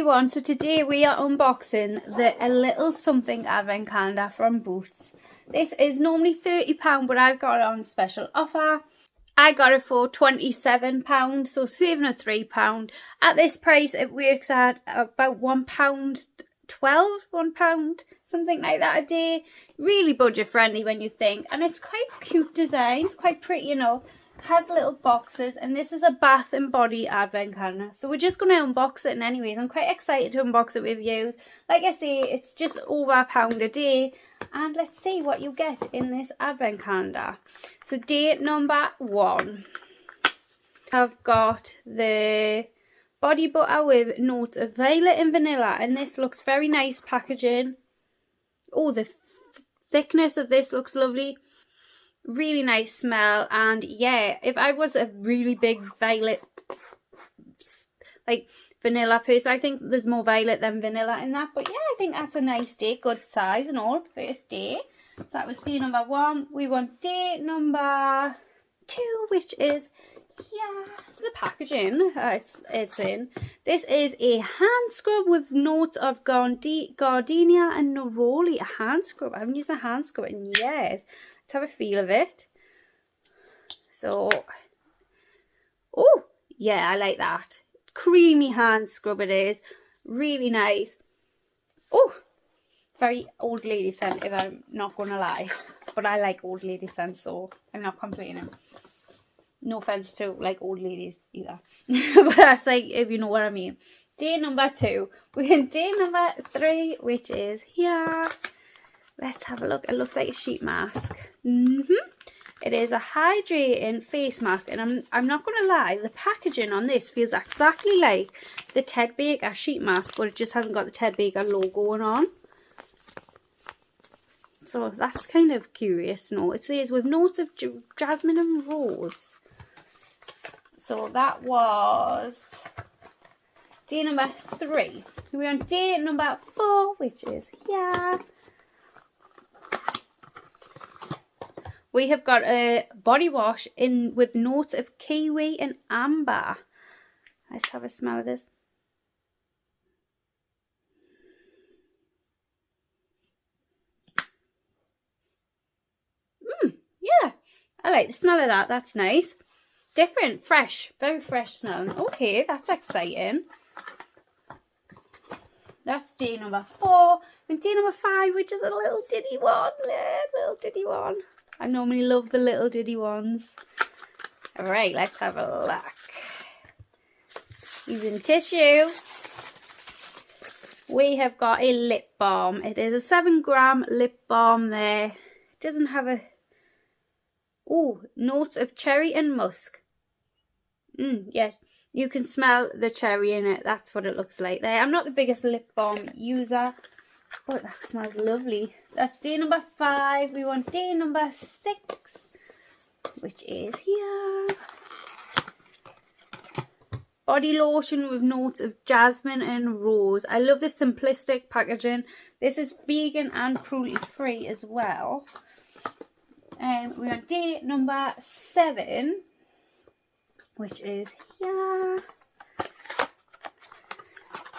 everyone, so today we are unboxing the A Little Something Advent Calendar from Boots. This is normally £30, but I've got it on special offer. I got it for £27, so saving a £3. At this price it works at about £1.12, something like that a day. Really budget friendly when you think, and it's quite cute design, it's quite pretty, you know. Has little boxes, and this is a bath and body advent calendar, so we're just going to unbox it. And anyways, I'm quite excited to unbox it with you. Like I say, it's just over £1 a day, and let's see what you get in this advent calendar. So day number 1, I've got the body butter with notes of violet and vanilla, and this looks very nice packaging. Oh, the thickness of this looks lovely. Really nice smell, and yeah, if I was a really big violet, like vanilla person, I think there's more violet than vanilla in that, but yeah, I think that's a nice day, good size and all, first day. So that was day number 1. We want day number 2, which is the packaging it's in. This is a hand scrub with notes of gardenia and neroli. A hand scrub. I haven't used a hand scrub in years. Let's have a feel of it. So, oh yeah, I like that. Creamy hand scrub it is. Really nice. Oh, very old lady scent, if I'm not gonna lie. But I like old lady scent, so I'm not complaining. No offense to like old ladies either. But that's like, if you know what I mean. Day number 2. We're in day number 3, which is here. Let's have a look. It looks like a sheet mask. It is a hydrating face mask, and I'm not going to lie, the packaging on this feels exactly like the Ted Baker sheet mask, but it just hasn't got the Ted Baker logo on. So that's kind of curious to know. It says with notes of jasmine and rose. So that was day number 3. We're on day number 4, which is here. We have got a body wash in with notes of kiwi and amber. Let's have a smell of this. Yeah, I like the smell of that. That's nice. Different, fresh, very fresh smelling. Okay, that's exciting. That's day number 4. And day number 5, which is a little diddy one. Little diddy one. I normally love the little diddy ones. Alright, let's have a look. Using tissue, we have got a lip balm. It is a 7-gram lip balm there. It doesn't have a... Oh, notes of cherry and musk. Yes, you can smell the cherry in it. That's what it looks like there. I'm not the biggest lip balm user, but that smells lovely. That's day number 5. We want day number 6, which is here. Body lotion with notes of jasmine and rose. I love this simplistic packaging. This is vegan and cruelty free as well. We're on day number 7, which is here.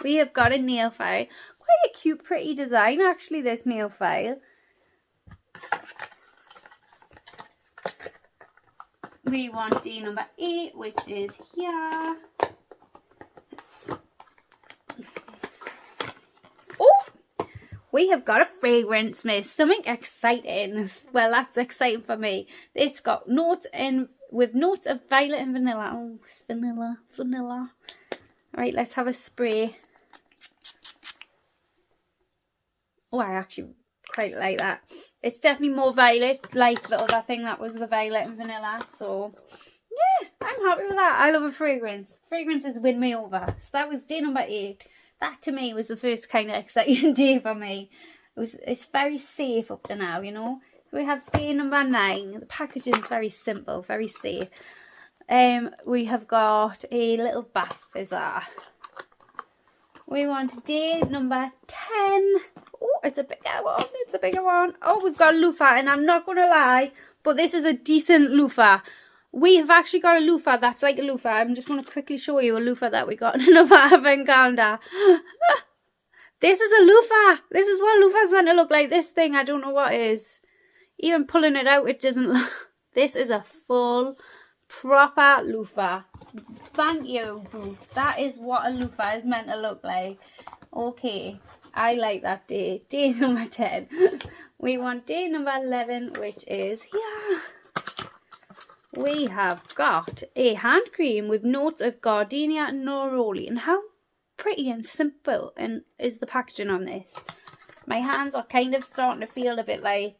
We have got a nail file. Quite a cute, pretty design actually, this nail file. We want day number 8, which is here. Oh! We have got a fragrance mist, something exciting. Well, that's exciting for me. It's got notes with notes of violet and vanilla. Oh, it's vanilla. Alright, let's have a spray. Oh, I actually quite like that. It's definitely more violet, like the other thing that was the violet and vanilla. So, yeah, I'm happy with that. I love a fragrance. Fragrances win me over. So that was day number 8. That to me was the first kind of exciting day for me. It's very safe up to now, you know. We have day number 9. The packaging is very simple, very safe. We have got a little bath fizzer. We want day number 10. Oh, it's a bigger one. It's a bigger one. Oh, we've got a loofah, and I'm not going to lie, but this is a decent loofah. we have actually got a loofah that's like a loofah. I'm just going to quickly show you a loofah that we got in another advent calendar. This is a loofah. This is what loofah's meant to look like. This thing, I don't know what it is. Even pulling it out, it doesn't look... This is a full, proper loofah. Thank you, Boots. That is what a loofah is meant to look like. Okay, I like that day. Day number 10. We want day number 11, which is here. We have got a hand cream with notes of gardenia and neroli. And how pretty and simple and is the packaging on this. My hands are kind of starting to feel a bit like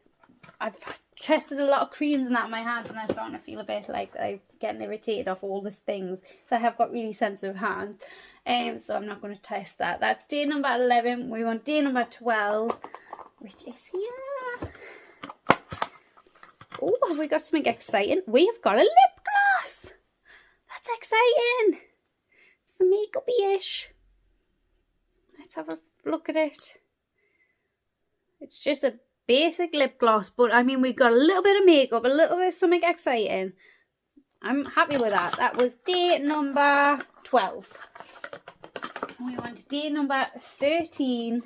I've tested a lot of creams and that in my hands, and I'm starting to feel a bit like I'm getting irritated off all these things. So I have got really sensitive hands. So I'm not going to test that. That's day number 11. We want day number 12, which is here. Oh, have we got something exciting? We have got a lip gloss. That's exciting. It's the makeup-y-ish. Let's have a look at it. It's just a basic lip gloss, but I mean, we've got a little bit of makeup, a little bit of something exciting. I'm happy with that. That was day number 12. We want day number 13.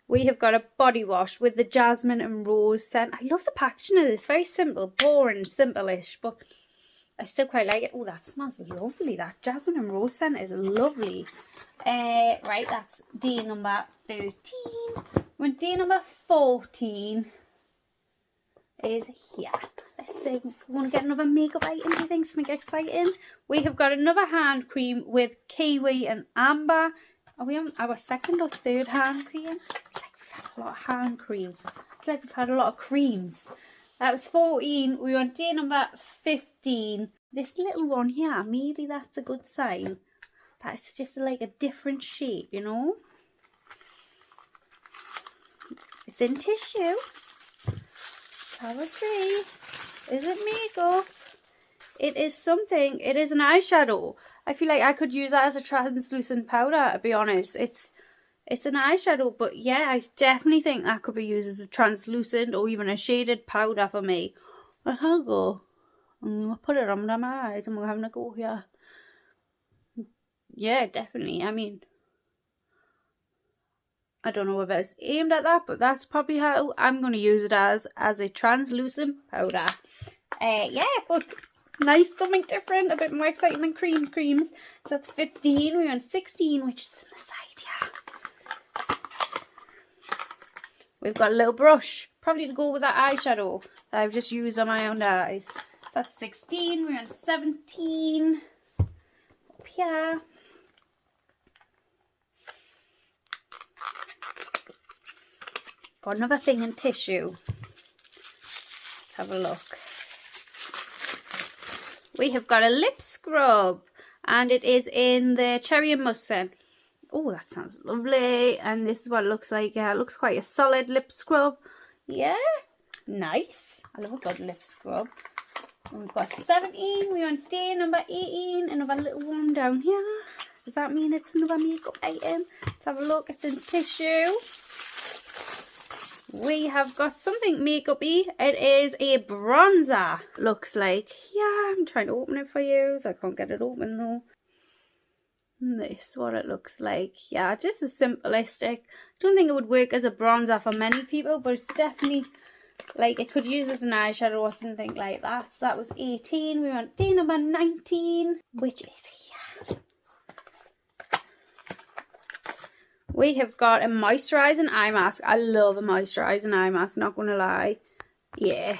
We have got a body wash with the jasmine and rose scent. I love the packaging of this. Very simple, boring, simple-ish, but I still quite like it. Oh, that smells lovely. That jasmine and rose scent is lovely. Right, that's day number 13. When day number 14 is here. Let's see if we want to get another makeup item. Do you think something exciting? We have got another hand cream with kiwi and amber. Are we on our second or third hand cream? I feel like we've had a lot of hand creams. I feel like we've had a lot of creams. That was 14. We want day number 15. This little one here, maybe that's a good sign. That's just like a different shape, you know. It's in tissue. Have a see. Is it makeup? It is something. It is an eyeshadow. I feel like I could use that as a translucent powder, to be honest. It's an eyeshadow, but yeah, I definitely think that could be used as a translucent or even a shaded powder for me. I'll go. I'm going to put it under my eyes and we're having a go here. Yeah, definitely. I mean, I don't know if it's aimed at that, but that's probably how I'm going to use it as a translucent powder. Yeah, but nice, something different, a bit more exciting than creams. So that's 15. We're on 16, which is on the side, yeah. We've got a little brush, probably to go with that eyeshadow that I've just used on my own eyes. That's 16. We're on 17. Up here. Got another thing in tissue. Let's have a look. We have got a lip scrub, and it is in the cherry and musk scent. Oh, that sounds lovely. And this is what it looks like. Yeah, it looks quite a solid lip scrub. Yeah, nice. I love a good lip scrub. And we've got 17. We're on day number 18. Another little one down here. Does that mean it's another makeup item? Let's have a look. It's in tissue. We have got something makeup-y. It is a bronzer, looks like. Yeah, I'm trying to open it for you, so I can't get it open though. This is what it looks like. Yeah, just a simplistic. Don't think it would work as a bronzer for many people, but it's definitely like it could use as an eyeshadow or something like that. So that was 18. We're on day number 19, which is here. We have got a moisturising eye mask. I love a moisturising eye mask, not going to lie. Yeah.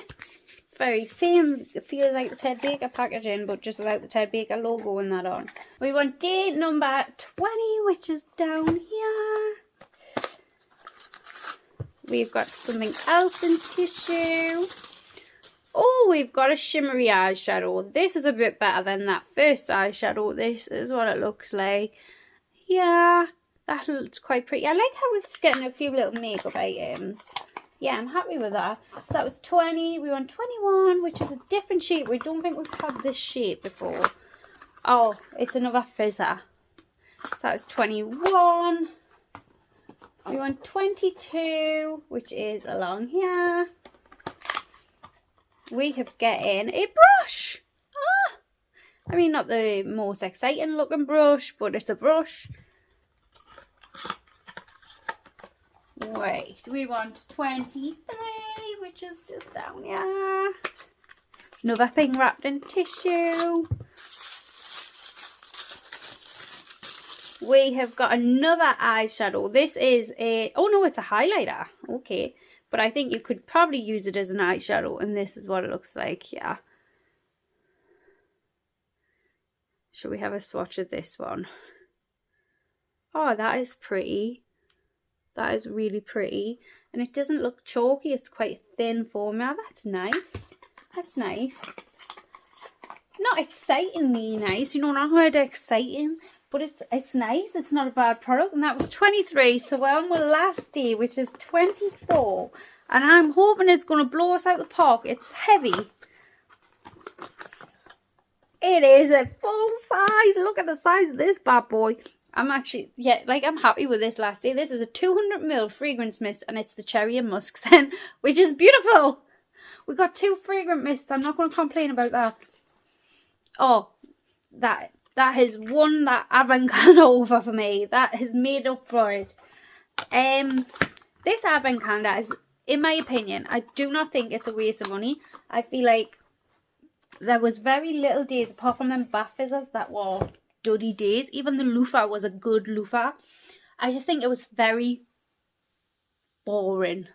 Very same. It feels like the Ted Baker packaging, but just without the Ted Baker logo and that on. We want day number 20, which is down here. We've got something else in tissue. Oh, we've got a shimmery eyeshadow. This is a bit better than that first eyeshadow. This is what it looks like. Yeah. That looks quite pretty. I like how we're getting a few little makeup items. Yeah, I'm happy with that. So that was 20. We want 21, which is a different shape. We don't think we've had this shape before. Oh, it's another fizzer. So that was 21. We want 22, which is along here. we have getting a brush. I mean, not the most exciting looking brush, but it's a brush. Wait, we want 23, which is just down here. Another thing wrapped in tissue. We have got another eyeshadow. This is a, oh no, it's a highlighter. Okay, but I think you could probably use it as an eyeshadow, and this is what it looks like. Yeah. Should we have a swatch of this one? Oh, that is pretty. That is really pretty. And it doesn't look chalky. It's quite thin formula. That's nice. That's nice. Not excitingly nice. You know, not really exciting. But it's nice. It's not a bad product. And that was 23. So we're on our last day, which is 24. And I'm hoping it's going to blow us out the park. It's heavy. It is a full size. Look at the size of this bad boy. I'm actually, yeah, like I'm happy with this last day. This is a 200ml fragrance mist, and it's the cherry and musk scent, which is beautiful. We got 2 fragrant mists. I'm not going to complain about that. Oh, that has won that Advent calendar over for me. That has made up for it. This Advent calendar is, in my opinion, I do not think it's a waste of money. I feel like there was very little days apart from them bath fizzers that were duddy days. Even the loofah was a good loofah. I just think it was very boring.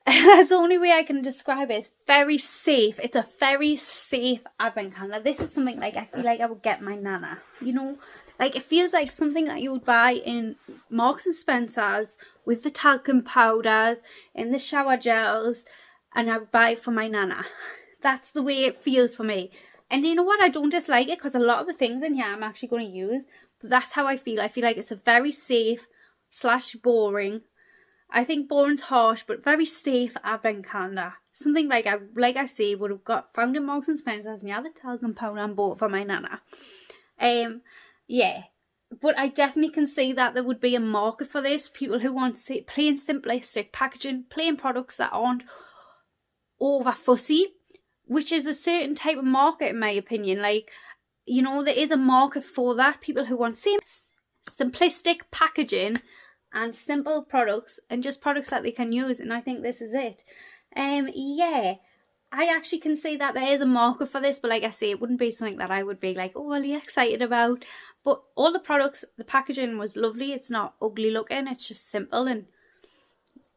That's the only way I can describe it. It's very safe. It's a very safe Advent calendar. This is something like I feel like I would get my nana. You know, like it feels like something that you would buy in Marks and Spencer's with the talcum powders and the shower gels, and I would buy it for my nana. That's the way it feels for me. And you know what? I don't dislike it because a lot of the things in here I'm actually going to use. But that's how I feel. I feel like it's a very safe / boring. I think boring's harsh, but very safe Advent calendar. Something like I say would have found in Marks and Spencer's, and yeah, the talcum powder and bought for my nana. Yeah. But I definitely can see that there would be a market for this. People who want plain simplistic packaging, plain products that aren't over fussy. Which is a certain type of market, in my opinion. Like, you know, there is a market for that. People who want simplistic packaging and simple products and just products that they can use. And I think this is it. Yeah, I actually can see that there is a market for this. But like I say, it wouldn't be something that I would be like, oh, really excited about. But all the products, the packaging was lovely. It's not ugly looking. It's just simple and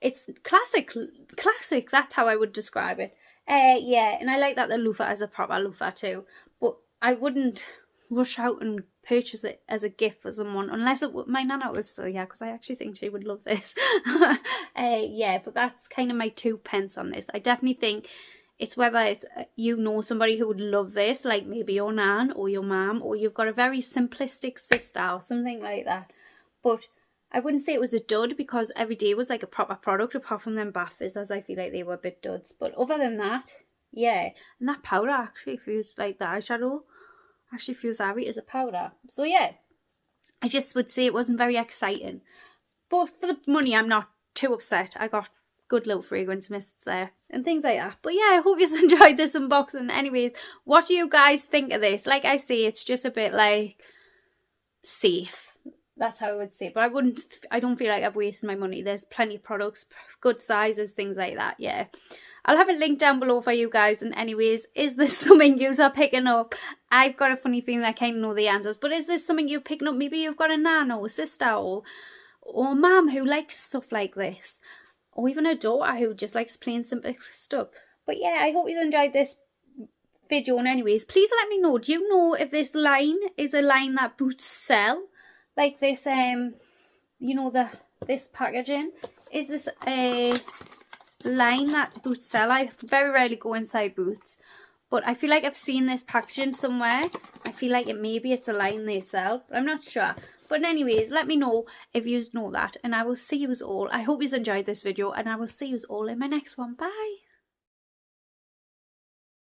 it's classic. Classic. That's how I would describe it. Yeah, and I like that the loofah is a proper loofah too. But I wouldn't rush out and purchase it as a gift for someone unless my nana was still here, because I actually think she would love this. Yeah, but that's kind of my 2 pence on this. I definitely think it's whether it's you know somebody who would love this, like maybe your nan or your mum, or you've got a very simplistic sister or something like that. But I wouldn't say it was a dud because every day was like a proper product apart from them bath fizzers. I feel like they were a bit duds. But other than that, yeah. And that powder actually feels like the eyeshadow actually feels heavy as a powder. So yeah, I just would say it wasn't very exciting. But for the money, I'm not too upset. I got good little fragrance mists there and things like that. But yeah, I hope you enjoyed this unboxing. Anyways, what do you guys think of this? Like I say, it's just a bit like safe. That's how I would say. But I don't feel like I've wasted my money. There's plenty of products, good sizes, things like that. Yeah. I'll have it linked down below for you guys. And anyways, is this something you are picking up? I've got a funny feeling I kind of know the answers. But is this something you're picking up? Maybe you've got a nan or a sister or mum who likes stuff like this. Or even a daughter who just likes plain simple stuff. But yeah, I hope you enjoyed this video. And anyways, please let me know. Do you know if this line is a line that Boots sell? Like this, you know, this packaging. Is this a line that Boots sell? I very rarely go inside Boots, but I feel like I've seen this packaging somewhere. I feel like maybe it's a line they sell, but I'm not sure. But anyways, let me know if you know that, and I will see you all. I hope you enjoyed this video, and I will see you all in my next one. Bye.